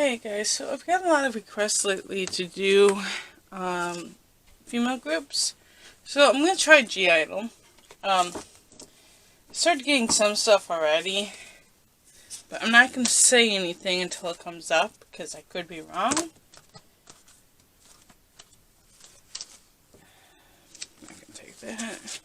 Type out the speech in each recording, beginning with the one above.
Alright guys, so I've got a lot of requests lately to do female groups. So I'm going to try G-Idol. Started getting some stuff already, but I'm not going to say anything until it comes up, because I could be wrong. I can take that.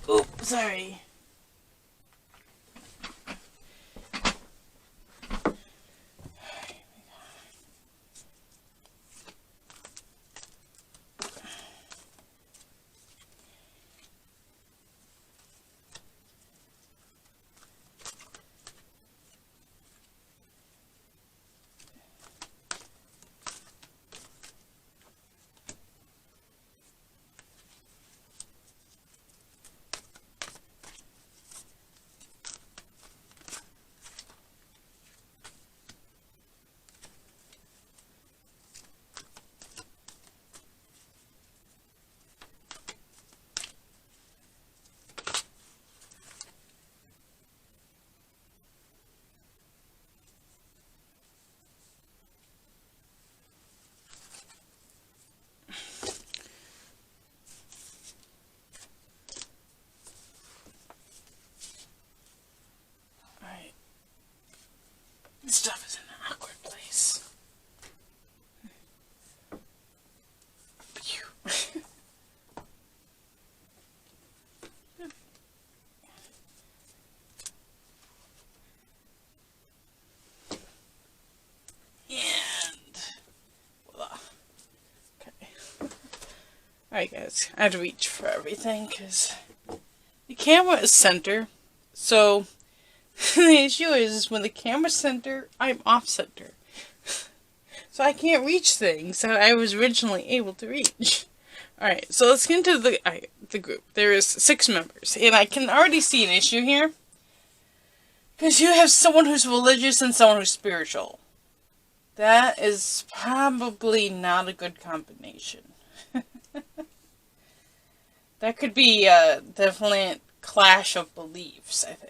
Oops, sorry. This stuff is in an awkward place. And voila. Okay. Alright guys, I had to reach for everything because the camera is center. So the issue is when the camera's center, I'm off center. So I can't reach things that I was originally able to reach. Alright, so let's get into the group. There is 6 members, and I can already see an issue here. Because you have someone who's religious and someone who's spiritual. That is probably not a good combination. That could be definitely a clash of beliefs, I think.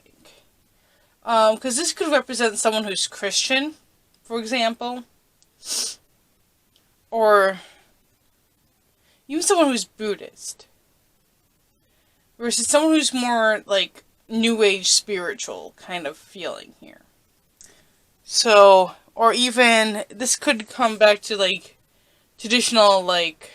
Because this could represent someone who's Christian, for example. Or even someone who's Buddhist. Versus someone who's more, like, New Age spiritual kind of feeling here. So, or even, this could come back to, like, traditional, like,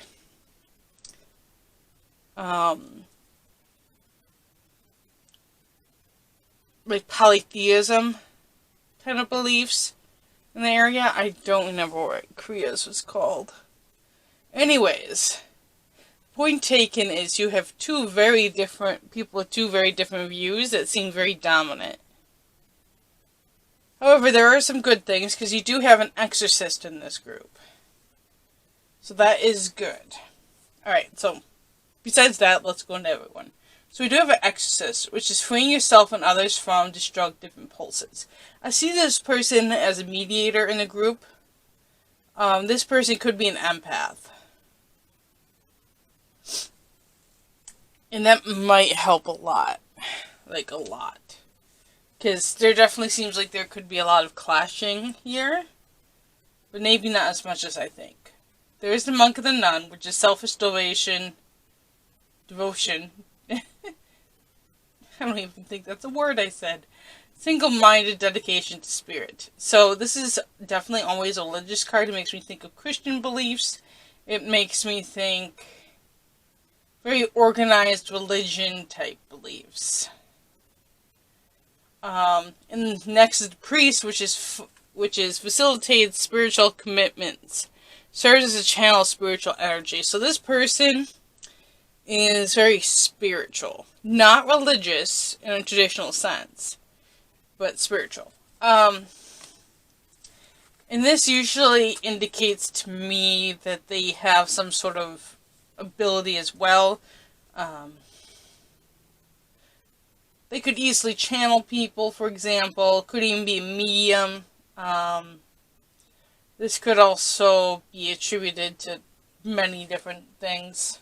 polytheism kind of beliefs in the area. I don't remember what Korea's was called. Anyways, point taken is you have 2 very different people with 2 very different views that seem very dominant. However, there are some good things because you do have an exorcist in this group. So that is good. Alright, so besides that, let's go into everyone. So we do have an exorcist, which is freeing yourself and others from destructive impulses. I see this person as a mediator in the group. This person could be an empath. And that might help a lot. Like, a lot. Because there definitely seems like there could be a lot of clashing here. But maybe not as much as I think. There is the monk and the nun, which is selfish devotion. I don't even think that's a word I said. Single-minded dedication to spirit. So this is definitely always a religious card. It makes me think of Christian beliefs. It makes me think very organized religion type beliefs. And next is the priest, which is facilitated spiritual commitments. Serves as a channel of spiritual energy. So this person is very spiritual. Not religious in a traditional sense, but spiritual. And this usually indicates to me that they have some sort of ability as well. They could easily channel people, for example. Could even be a medium. This could also be attributed to many different things.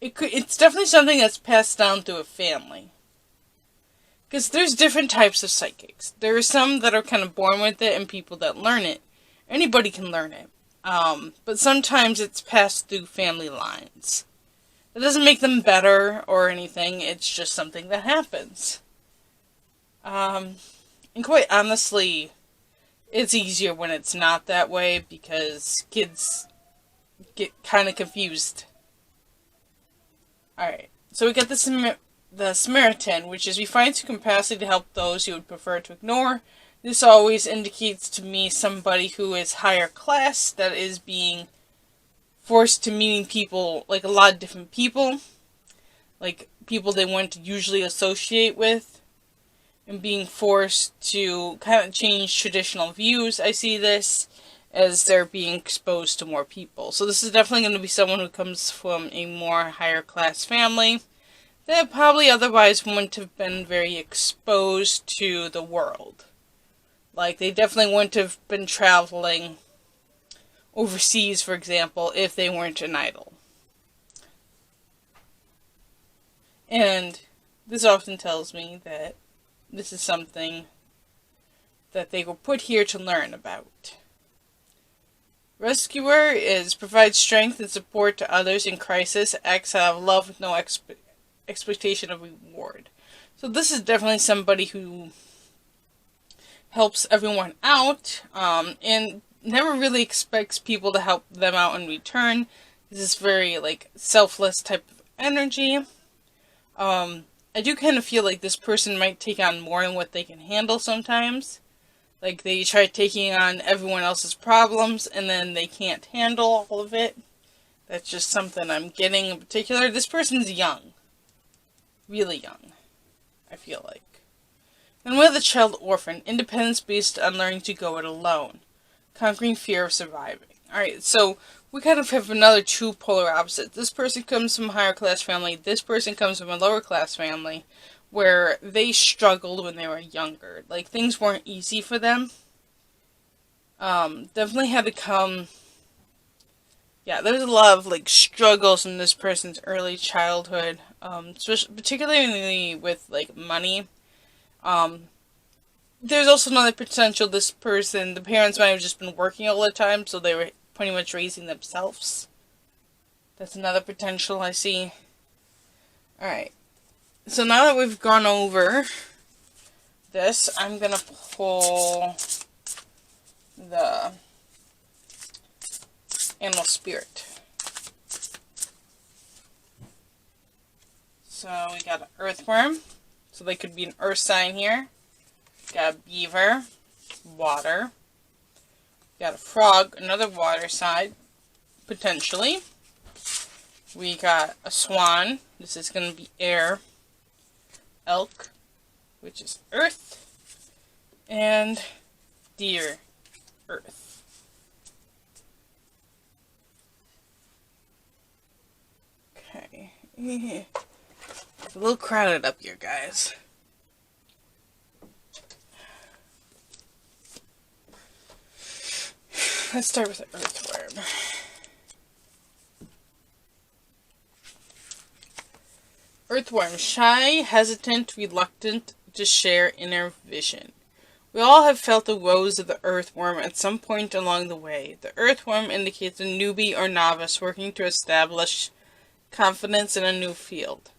it's definitely something that's passed down through a family. Because there's different types of psychics. There are some that are kind of born with it and people that learn it. Anybody can learn it. But sometimes it's passed through family lines. It doesn't make them better or anything. It's just something that happens. And quite honestly, it's easier when it's not that way because kids get kind of confused. Alright, so we got the Samaritan, which is refined to capacity to help those you would prefer to ignore. This always indicates to me somebody who is higher class that is being forced to meeting people, like a lot of different people, like people they wouldn't usually associate with, and being forced to kind of change traditional views. I see this as they're being exposed to more people. So this is definitely going to be someone who comes from a more higher class family that probably otherwise wouldn't have been very exposed to the world. Like, they definitely wouldn't have been traveling overseas, for example, if they weren't an idol. And this often tells me that this is something that they were put here to learn about. Rescuer provides strength and support to others in crisis, acts out of love with no expectation of reward. So this is definitely somebody who helps everyone out, and never really expects people to help them out in return. This is very, like, selfless type of energy. I do kind of feel like this person might take on more than what they can handle sometimes. Like, they try taking on everyone else's problems, and then they can't handle all of it. That's just something I'm getting in particular. This person's young. Really young, I feel like. And with a child orphan, independence based on learning to go it alone. Conquering fear of surviving. Alright, so we kind of have another two polar opposites. This person comes from a higher class family. This person comes from a lower class family, where they struggled when they were younger. Like, things weren't easy for them. Definitely had to come... Yeah, there's a lot of, like, struggles in this person's early childhood. Particularly with, like, money. There's also another potential. This person, the parents might have just been working all the time, so they were pretty much raising themselves. That's another potential I see. Alright. So now that we've gone over this, I'm gonna pull the animal spirit. So we got an earthworm. So they could be an earth sign here. Got a beaver. Water. Got a frog. Another water sign. Potentially. We got a swan. This is going to be air. Elk, which is earth. And deer. Earth. Okay. It's a little crowded up here, guys. Let's start with the earthworm. Earthworm. Shy, hesitant, reluctant to share inner vision. We all have felt the woes of the earthworm at some point along the way. The earthworm indicates a newbie or novice working to establish confidence in a new field.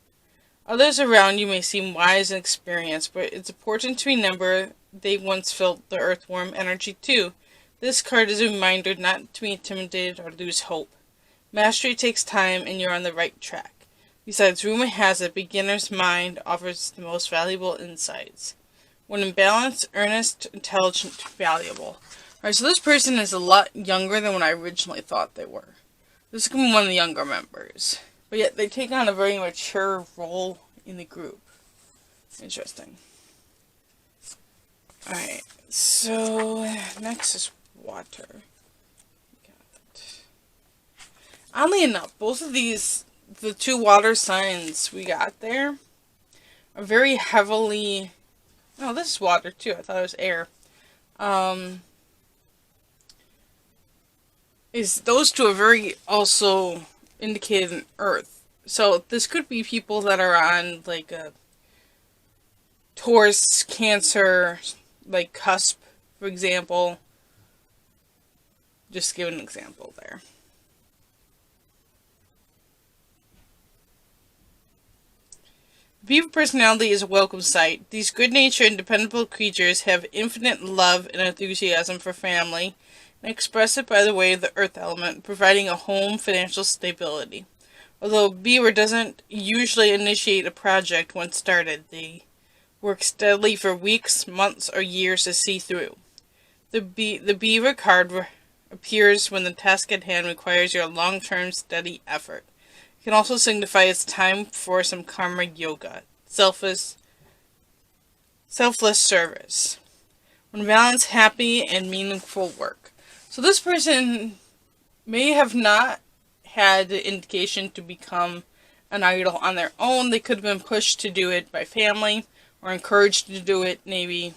Others around you may seem wise and experienced, but it's important to remember they once felt the earthworm energy too. This card is a reminder not to be intimidated or lose hope. Mastery takes time and you're on the right track. Besides, rumor has it, beginner's mind offers the most valuable insights. When in balance, earnest, intelligent, valuable. Alright, so this person is a lot younger than what I originally thought they were. This could be one of the younger members. But yet, they take on a very mature role in the group. Interesting. Alright, so next is water. Oddly enough, both of these, the two water signs we got there, are very heavily... Oh, this is water too. I thought it was air. Those two are very also indicated in earth. So this could be people that are on like a Taurus, Cancer, like cusp, for example. Just give an example there. Beaver personality is a welcome sight. These good-natured and dependable creatures have infinite love and enthusiasm for family and express it by the way of the earth element, providing a home, financial stability. Although beaver doesn't usually initiate a project once started, they work steadily for weeks, months, or years to see through. The beaver card appears when the task at hand requires your long-term steady effort. It can also signify it's time for some karma yoga, selfless service. When balanced, happy and meaningful work. So this person may have not had the indication to become an idol on their own. They could have been pushed to do it by family or encouraged to do it, maybe.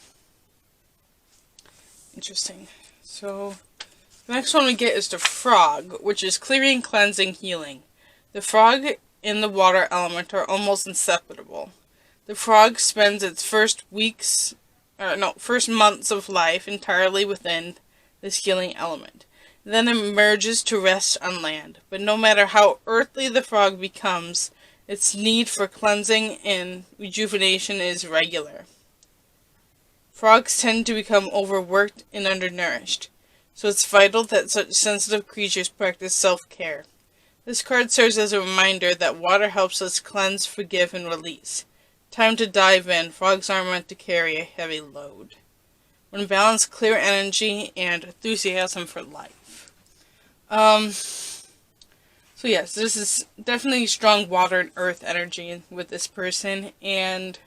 Interesting. So the next one we get is the frog, which is clearing, cleansing, healing. The frog and the water element are almost inseparable. The frog spends its first months of life entirely within this healing element. Then emerges to rest on land. But no matter how earthly the frog becomes, its need for cleansing and rejuvenation is regular. Frogs tend to become overworked and undernourished, so it's vital that such sensitive creatures practice self-care. This card serves as a reminder that water helps us cleanse, forgive, and release. Time to dive in. Frogs aren't meant to carry a heavy load. When balanced, clear energy and enthusiasm for life. So yes, this is definitely strong water and earth energy with this person, and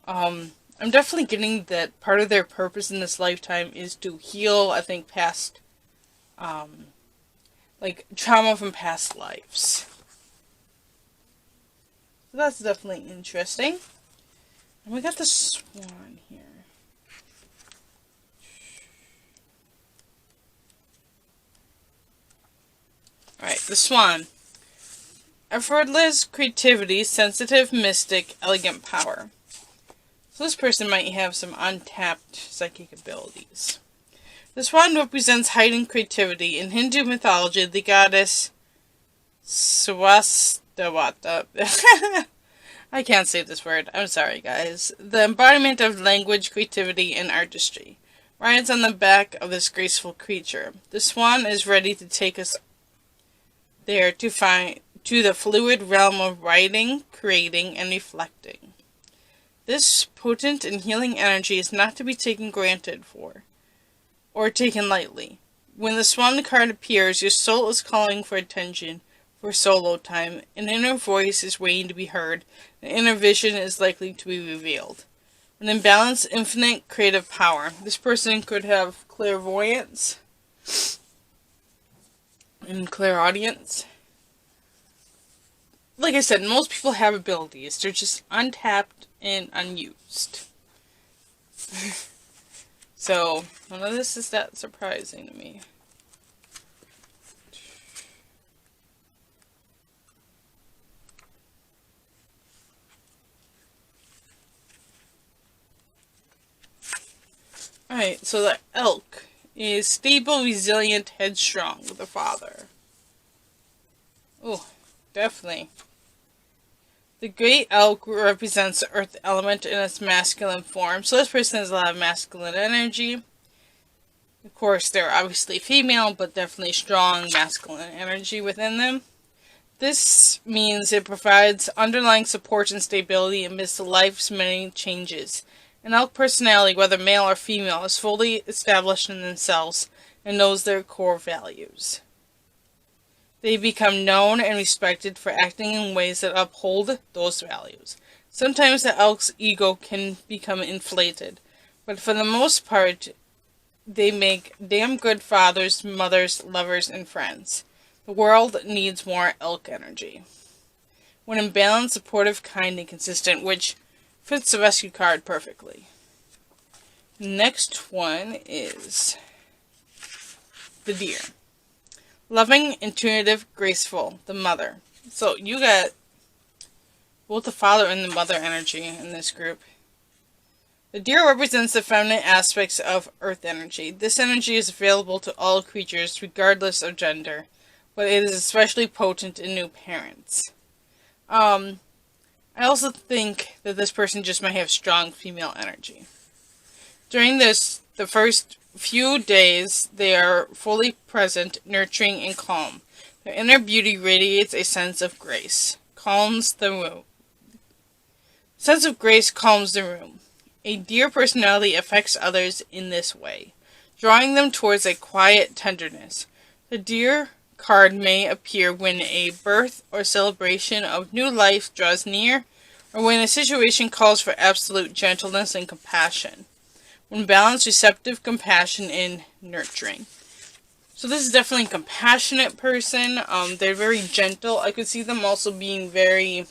I'm definitely getting that part of their purpose in this lifetime is to heal, I think, past like trauma from past lives. So that's definitely interesting. And we got the swan here. Alright, the swan. Effortless creativity, sensitive, mystic, elegant power. So this person might have some untapped psychic abilities. The swan represents heightened creativity. In Hindu mythology, the goddess Swastawata. I can't say this word. I'm sorry, guys. The embodiment of language, creativity, and artistry rides on the back of this graceful creature. The swan is ready to take us there to the fluid realm of writing, creating, and reflecting. This potent and healing energy is not to be taken granted for, or taken lightly. When the swan card appears, your soul is calling for attention, for solo time. An inner voice is waiting to be heard. An inner vision is likely to be revealed. An imbalanced, infinite creative power. This person could have clairvoyance and clairaudience. Like I said, most people have abilities. They're just untapped and unused. So, none of this is that surprising to me. Alright, so the elk is stable, resilient, headstrong with a father. Oh, definitely. The great elk represents the earth element in its masculine form. So this person has a lot of masculine energy. Of course, they're obviously female, but definitely strong masculine energy within them. This means it provides underlying support and stability amidst life's many changes. An elk personality, whether male or female, is fully established in themselves and knows their core values. They become known and respected for acting in ways that uphold those values. Sometimes the elk's ego can become inflated, but for the most part, they make damn good fathers, mothers, lovers, and friends. The world needs more elk energy. When in balance, supportive, kind, and consistent, which fits the rescue card perfectly. Next one is the deer. Loving, intuitive, graceful, the mother. So you got both the father and the mother energy in this group. The deer represents the feminine aspects of earth energy. This energy is available to all creatures regardless of gender, but it is especially potent in new parents. I also think that this person just might have strong female energy. During the first few days, they are fully present, nurturing, and calm. Their inner beauty radiates a sense of grace. Calms the room. Sense of grace calms the room. A deer personality affects others in this way, drawing them towards a quiet tenderness. The deer card may appear when a birth or celebration of new life draws near, or when a situation calls for absolute gentleness and compassion. When balanced, receptive, compassion, and nurturing. So this is definitely a compassionate person. They're very gentle. I could see them also being very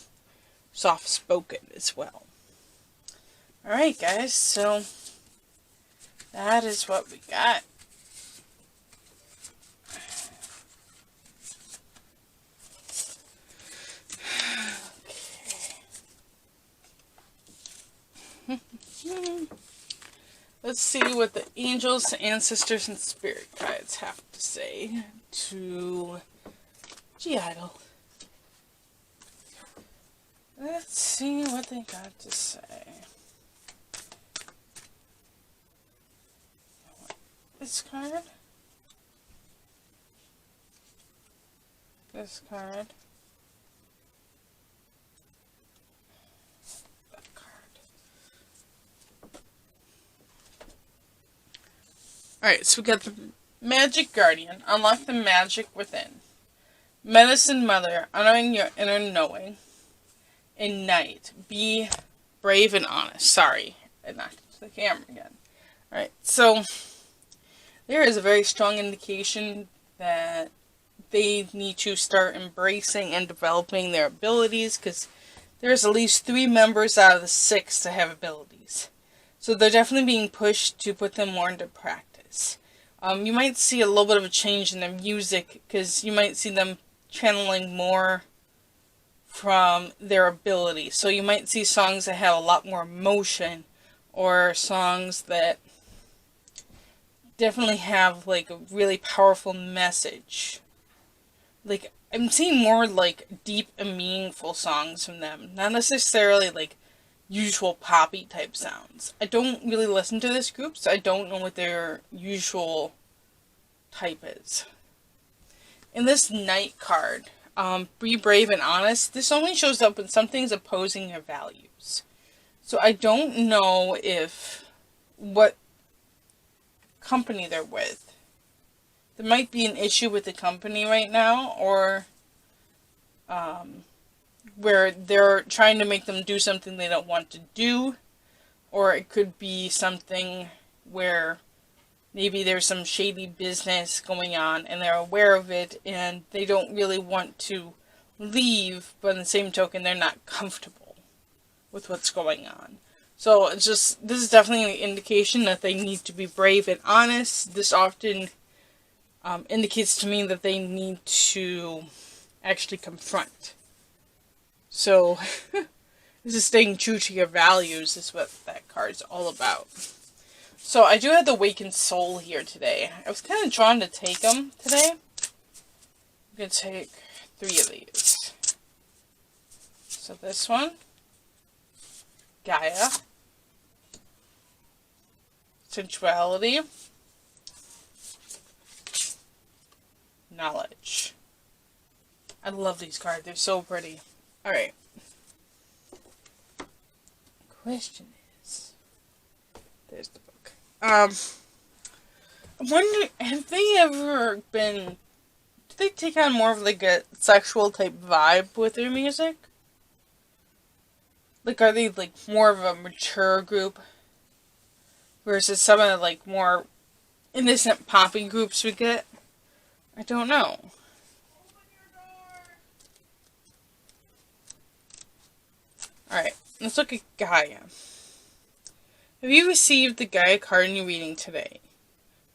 soft-spoken as well. Alright guys, so that is what we got. Okay. Let's see what the angels, ancestors, and spirit guides have to say to G-Idol. Let's see what they got to say. This card. This card. That card. Alright, so we got the Magic Guardian. Unlock the magic within. Medicine Mother. Honoring your inner knowing. Ignite. Be brave and honest. Sorry, I knocked into the camera again. Alright, so there is a very strong indication that they need to start embracing and developing their abilities, because there's at least 3 members out of the 6 that have abilities. So they're definitely being pushed to put them more into practice. You might see a little bit of a change in their music, because you might see them channeling more from their ability. So you might see songs that have a lot more emotion, or songs that definitely have like a really powerful message. Like, I'm seeing more like deep and meaningful songs from them, not necessarily like usual poppy type sounds. I don't really listen to this group, so I don't know what their usual type is. In this Knight card, be brave and honest, this only shows up when something's opposing your values. So I don't know if what company they're with. There might be an issue with the company right now, or where they're trying to make them do something they don't want to do, or it could be something where maybe there's some shady business going on and they're aware of it and they don't really want to leave, but in the same token they're not comfortable with what's going on. So it's just, this is definitely an indication that they need to be brave and honest. This often indicates to me that they need to actually confront. So this is staying true to your values is what that card's all about. So I do have the Awakened Soul here today. I was kind of drawn to take them today. I'm going to take 3 of these. So this one, Gaia, Sensuality, Knowledge. I love these cards. They're so pretty. Alright. Question is, there's the book. I wonder, have they ever been, do they take on more of like a sexual type vibe with their music? Like, are they like more of a mature group versus some of the like more innocent poppy groups we get? I don't know. Alright, let's look at Gaia. Have you received the Gaia card in your reading today?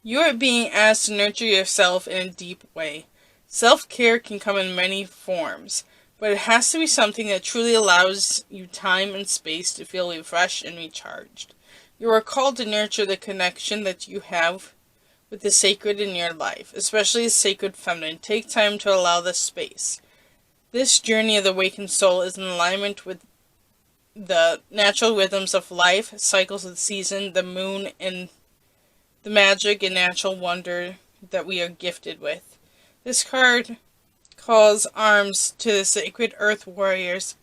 You are being asked to nurture yourself in a deep way. Self-care can come in many forms. but it has to be something that truly allows you time and space to feel refreshed and recharged. You are called to nurture the connection that you have with the sacred in your life, especially the sacred feminine. Take time to allow this space. This journey of the awakened soul is in alignment with the natural rhythms of life, cycles of the season, the moon, and the magic and natural wonder that we are gifted with. This card calls arms to the sacred earth warriors.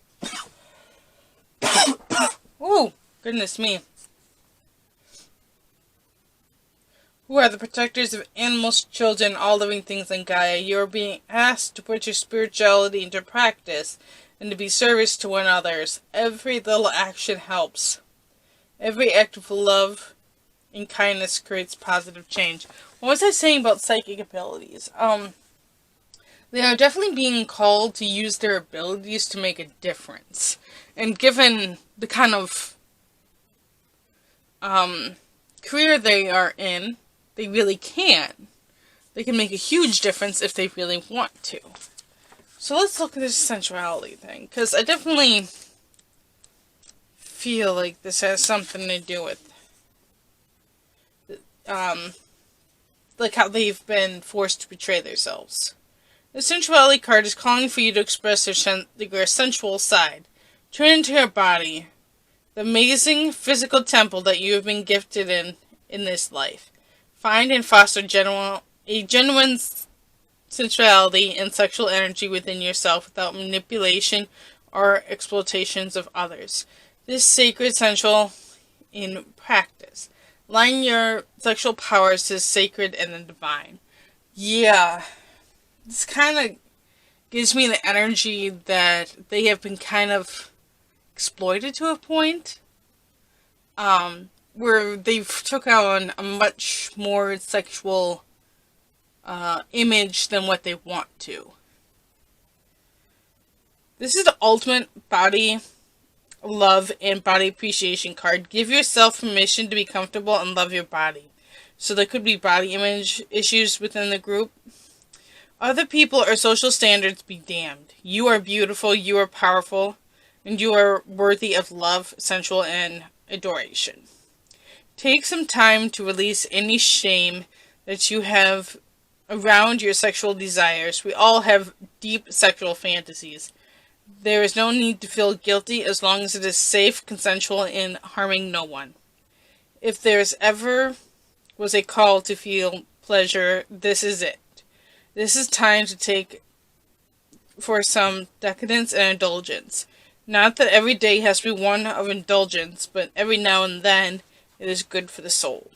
Ooh, goodness me. Who are the protectors of animals, children, all living things in Gaia. You are being asked to put your spirituality into practice and to be service to one another's. Every little action helps. Every act of love and kindness creates positive change. What was I saying about psychic abilities? They are definitely being called to use their abilities to make a difference. And given the kind of career they are in, they really can. They can make a huge difference if they really want to. So let's look at this sensuality thing, because I definitely feel like this has something to do with like how they've been forced to betray themselves. The sensuality card is calling for you to express your sensual side. Turn into your body, the amazing physical temple that you have been gifted in this life. Find and foster a genuine sensuality and sexual energy within yourself without manipulation or exploitations of others. This sacred sensual in practice. Align your sexual powers to the sacred and the divine. Yeah, this kind of gives me the energy that they have been kind of exploited to a point. Where they've took on a much more sexual image than what they want to. This is the ultimate body love and body appreciation card. Give yourself permission to be comfortable and love your body. So there could be body image issues within the group. Other people or social standards be damned. You are beautiful, you are powerful, and you are worthy of love, sensual, and adoration. Take some time to release any shame that you have around your sexual desires. We all have deep sexual fantasies. There is no need to feel guilty as long as it is safe, consensual, and harming no one. If there's ever was a call to feel pleasure, this is it. This is time to take for some decadence and indulgence. Not that every day has to be one of indulgence, but every now and then it is good for the soul.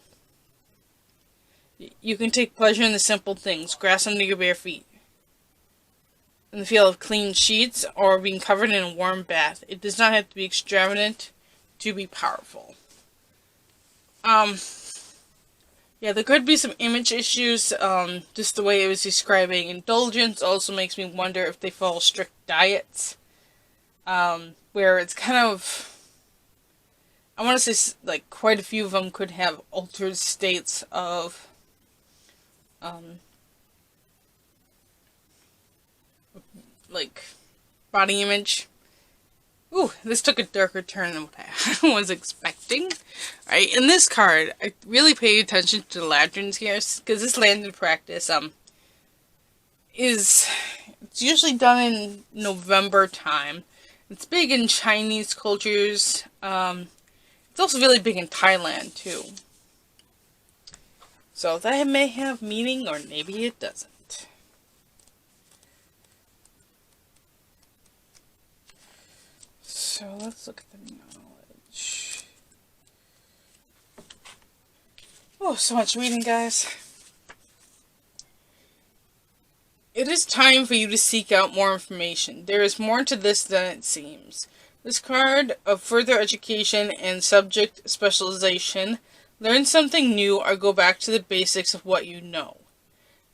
You can take pleasure in the simple things. Grass under your bare feet. In the feel of clean sheets or being covered in a warm bath. It does not have to be extravagant to be powerful. Yeah, there could be some image issues. Just the way it was describing indulgence also makes me wonder if they follow strict diets. Where it's kind of, I want to say, like, quite a few of them could have altered states of, like, body image. Ooh, this took a darker turn than what I was expecting. Alright, in this card, I really pay attention to the lanterns here, because this lantern practice, it's usually done in November time. It's big in Chinese cultures. It's also really big in Thailand, too. So that may have meaning, or maybe it doesn't. So let's look at the knowledge. Oh, so much reading, guys. It is time for you to seek out more information. There is more to this than it seems. This card of further education and subject specialization. Learn something new or go back to the basics of what you know.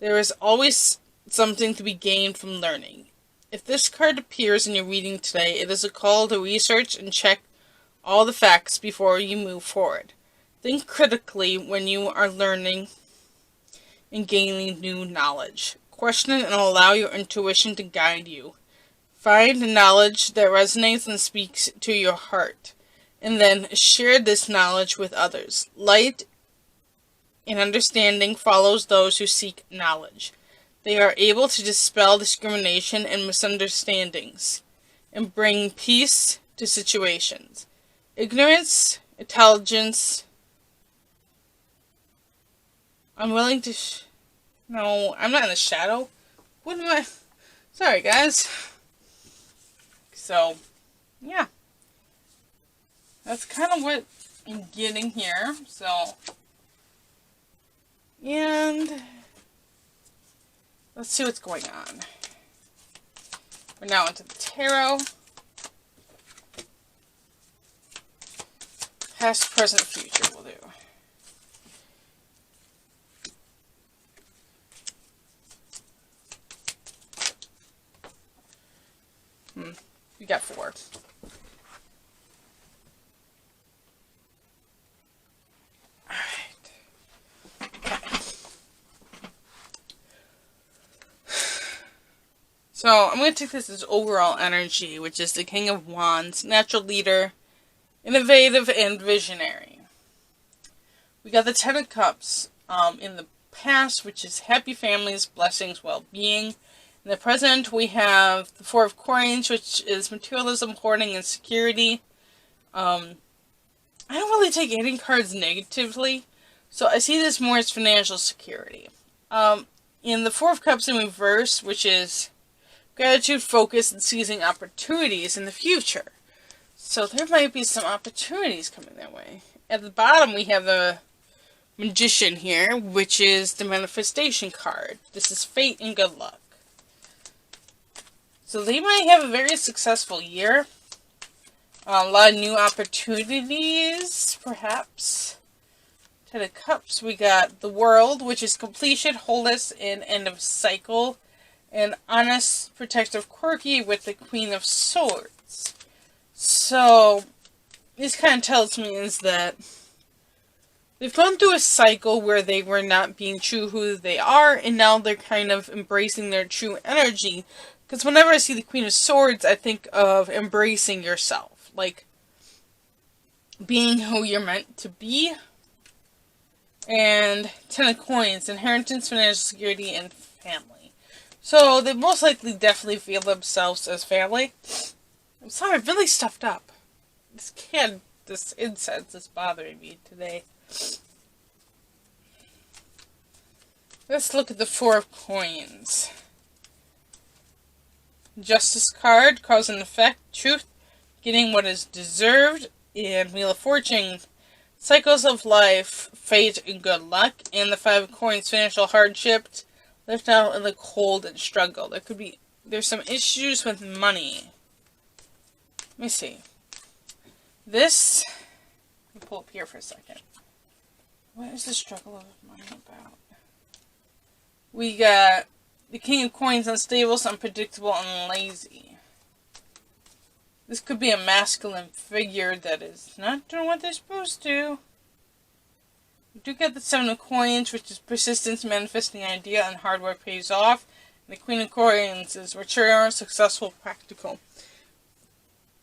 There is always something to be gained from learning. If this card appears in your reading today, it is a call to research and check all the facts before you move forward. Think critically when you are learning and gaining new knowledge. Question and allow your intuition to guide you. Find knowledge that resonates and speaks to your heart, and then share this knowledge with others. Light and understanding follows those who seek knowledge. They are able to dispel discrimination and misunderstandings, and bring peace to situations. Ignorance, intelligence. I'm willing to... No, I'm not in the shadow. What am I... Sorry, guys. So, yeah. That's kind of what I'm getting here. So, and let's see what's going on. We're now into the tarot. Past, present, future will do. We got 4. So, I'm going to take this as overall energy, which is the King of Wands, natural leader, innovative, and visionary. We got the 10 of Cups in the past, which is happy families, blessings, well-being. In the present, we have the 4 of Coins, which is materialism, hoarding, and security. I don't really take any cards negatively, so I see this more as financial security. In the 4 of Cups in reverse, which is gratitude, focus, and seizing opportunities in the future. So there might be some opportunities coming their way. At the bottom, we have the Magician here, which is the manifestation card. This is fate and good luck. So they might have a very successful year. A lot of new opportunities, perhaps. 10 of Cups, we got the World, which is completion, wholeness, and end of cycle. And honest, protective, quirky with the Queen of Swords. So, this kind of tells me is that they've gone through a cycle where they were not being true who they are, and now they're kind of embracing their true energy. Because whenever I see the Queen of Swords, I think of embracing yourself. Like, being who you're meant to be. And 10 of Coins, inheritance, financial security, and family. So, they most likely definitely feel themselves as family. I'm sorry, I'm really stuffed up. This incense is bothering me today. Let's look at the 4 of Coins. Justice card, cause and effect, truth, getting what is deserved, and Wheel of Fortune, cycles of life, fate, and good luck, and the 5 of Coins, financial hardship, left out in the cold and struggle. There's some issues with money. Let me see. Let me pull up here for a second. What is the struggle of money about? We got the King of Coins, unstable, unpredictable, and lazy. This could be a masculine figure that is not doing what they're supposed to. We do get the 7 of Coins, which is persistence, manifesting an idea, and hard work pays off. And the Queen of Coins is mature, successful, practical.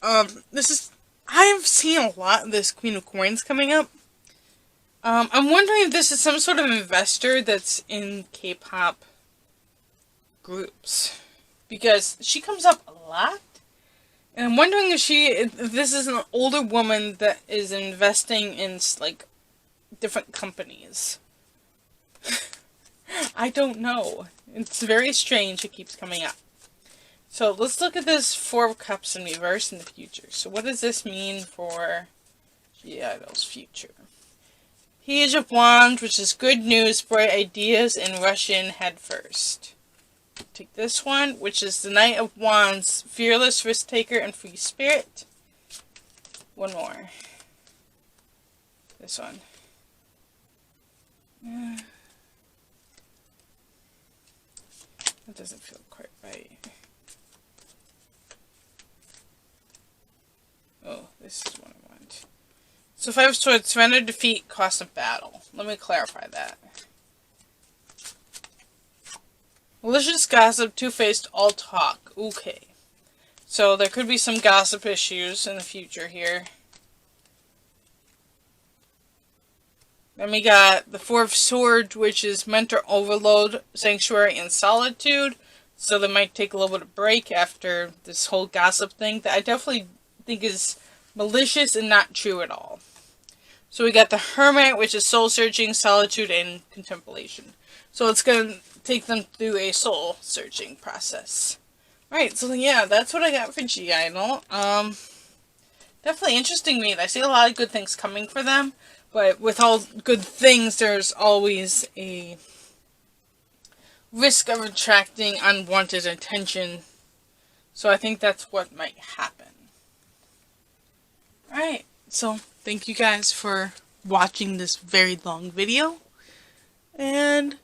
I've seen a lot of this Queen of Coins coming up. I'm wondering if this is some sort of investor that's in K-pop groups. Because she comes up a lot. And I'm wondering if this is an older woman that is investing in, like, different companies. I don't know. It's very strange it keeps coming up. So, let's look at this 4 of Cups in reverse in the future. So, what does this mean for G-Idol's future? Page of Wands, which is good news, bright ideas, and rush in head first. Take this one, which is the Knight of Wands, fearless, risk taker, and free spirit. One more. This one. That doesn't feel quite right. Oh, this is what I want. So 5 of Swords, surrender, defeat, cost of battle. Let me clarify that. Malicious gossip, two-faced, all talk. Okay. So there could be some gossip issues in the future here. Then we got the Four of Swords, which is mental overload, sanctuary, and solitude. So they might take a little bit of break after this whole gossip thing that I definitely think is malicious and not true at all. So we got the Hermit, which is soul searching, solitude, and contemplation. So it's going to take them through a soul searching process. Alright, so yeah, that's what I got for G-Idol. Definitely interesting read. I see a lot of good things coming for them. But with all good things, there's always a risk of attracting unwanted attention. So I think that's what might happen. Alright, so thank you guys for watching this very long video. And